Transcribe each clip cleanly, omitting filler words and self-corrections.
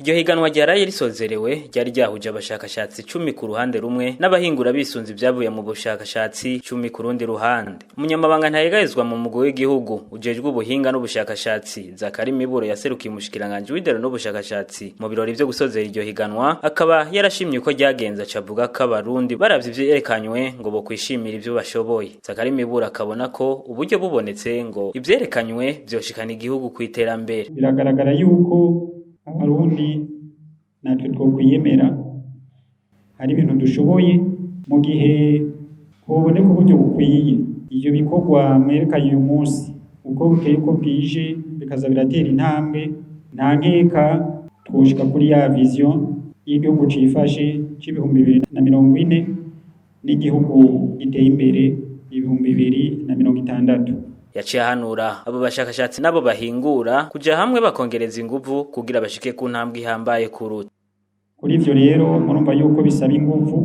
Iryo higanwa ryaraye risozerewe ryari ryahuje abashakashatsi 10 ku ruhande rumwe n'abahingura bisunze ivyavuye mu bushakashatsi 10 ku rundi ruhande. Umunyamabanga ntayegayezwa mu mugwi w'igihugu ujejwe ubuhinga n'ubushakashatsi Zakari Miburo yaserukiye umushikiranganje w'indero n'ubushakashatsi mu birori vyo gusozera iryo higanwa, akaba yarashimye uko ryagenze acavuga ko abarundi baravye ivyerekanywe ngo bo kwishimira ivyo bashoboye. Zakari Miburo akabona ko uburyo bubonetse ngo ivyerekanywe vyoshikana igihugu kwiterambere. Biragaragara yuko abarundi natwe twokwiyemera hari ibintu dushoboye mu gihe hoboneka uburyo bukwiye. Ivyo bikorwa mwerekanye uyu munsi uko bukeye ko bwije bikaza biratera intambwe, nta nkeka twoshika kuri ya vision y'igihugu cifashe c'2040 n'igihugu giteye imbere 2060. Yaciye ahanura abo bashakashatsi nabo bahingura kuja hamwe bakongereza inguvu kugira bashike ku ntambwe ihambaye kuruta. Kuri ivyo rero murumva yuko bisaba inguvu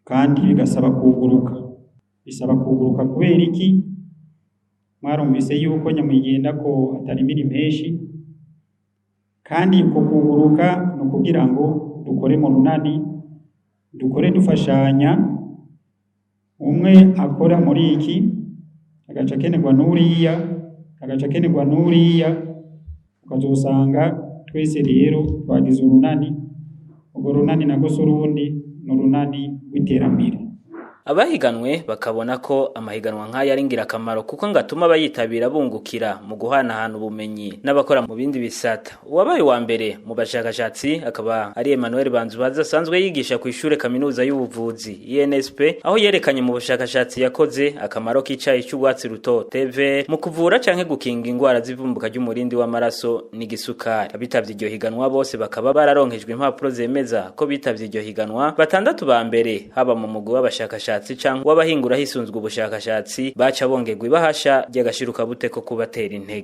kandi bigasaba kuguruka. Bisaba kuguruka kubera iki? Mwarumvise yuko nyamwigenda ko atarimira impeshi, kandi uko kuguruka no kugira ngo dukore mu runani, dukore dufashanya, umwe akora muri iki agaca kenerwa n'uriya, agaca kenerwa n'uriya, ukazosanga twese rero twagize urunani. Urwo runani nako surundi n'urunani w'iterambere. Abahiganwe bakabona ko amahiganwa nk'aya ari ngirakamaro kuko ngatuma abayitabira bungukira mu guhanahana ubumenyi n'abakora mu bindi bisata. Uwabaye wa mbere mu bashakashatsi akaba ari Emmanuel Banzubaza asanzwe yigisha ku ishure kaminuza y'ubuvuzi INSP, aho yerekanye mu bushakashatsi yakoze akamaro k'icayi cy'ugwatsi rutoto TV mu kuvura canke gukinga ingwara z'ivumbuka ry'umurindi w'amaraso n'igisukari. Abitavye iryo higanwa bose bakaba bararonkejwe impapuro zemeza ko bitavye iryo higanwa. Batandatu ba mbere haba mu mugwi w'abashakashatsi cyangwa wabahingura hisunzwe ubushakashatsi baca bongerwa ibahasha ry'agashiruka bute ko kubatera intege.